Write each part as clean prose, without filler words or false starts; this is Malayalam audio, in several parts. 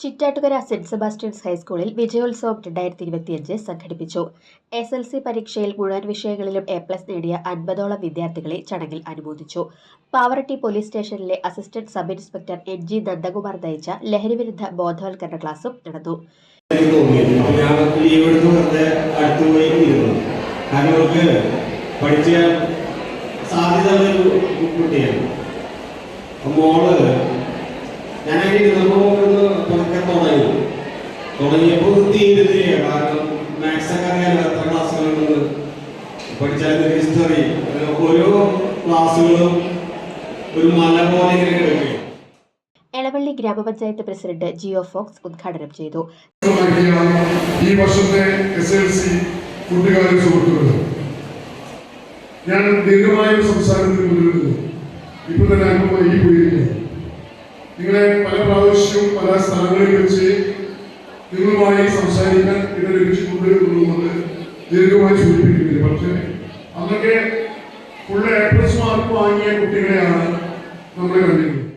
ചിറ്റാറ്റുകര സെന്റ് സെബാസ്റ്റ്യൻസ് ഹൈസ്കൂളിൽ വിജയോത്സവം 2025 സംഘടിപ്പിച്ചു. SLC പരീക്ഷയിൽ മുഴുവൻ വിഷയങ്ങളിലും A+ നേടിയ 50ഓളം വിദ്യാർത്ഥികളെ ചടങ്ങിൽ അനുമോദിച്ചു. പാവറട്ടി പോലീസ് സ്റ്റേഷനിലെ assistant sub inspector NG Nandakumar നയിച്ച ലഹരിവിരുദ്ധ ബോധവൽക്കരണ ക്ലാസും നടന്നു. തുടങ്ങിയപ്പോൾ തീരുന്നില്ല. കാരണം മാത്സ് ഒക്കെ അറിയാലോ, എത്ര ക്ലാസ്സുകളുണ്ട് പഠിച്ചാൽ ഹിസ്റ്ററി, ഓരോ ക്ലാസ്സുകളും ഒരു മല പോലെ ഇങ്ങനെ കിടക്കുകയാണ്. എളവള്ളി ഗ്രാമപഞ്ചായത്ത് പ്രസിഡന്റ് ജിയോ ഫോക്സ് ഉദ്ഘാടനം ചെയ്തു. ഈ വർഷത്തെ SLC കൂട്ടുകാരും സുഹൃത്തുക്കളും, ഞാൻ ദീർഘമായ സംസാരത്തിന് മുന്നിൽ ഇപ്പോൾ തന്നെ അനുഭവമായി പോയിരിക്കുന്നു. നിങ്ങളെ പല പ്രാവശ്യവും പല സ്ഥലങ്ങളിൽ വെച്ച് നിങ്ങളുമായി സംസാരിക്കാൻ ഇത് ലഭിച്ചിട്ടുണ്ട് എന്നുള്ളത് ദീർഘമായി സൂചിപ്പിക്കുന്നില്ല. പക്ഷേ അന്നൊക്കെ ഫുൾ A+ മാർക്ക് വാങ്ങിയ കുട്ടികളെയാണ് നമ്മൾ കണ്ടിരുന്നത്.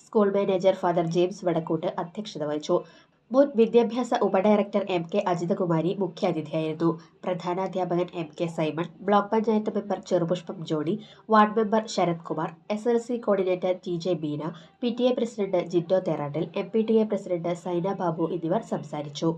School manager father James Vadakkoot അധ്യക്ഷത വഹിച്ചു. മുൻ വിദ്യാഭ്യാസ ഉപഡയറക്ടർ MK അജിതകുമാരി മുഖ്യാതിഥിയായിരുന്നു. പ്രധാനാധ്യാപകൻ MK Simon, block panchayat member Cherupushpam Johnny, ward member Sarath Kumar, SLC coordinator TJ Beena, PTA president Jindo Therattil, MPTA president Saina Babu എന്നിവർ സംസാരിച്ചു.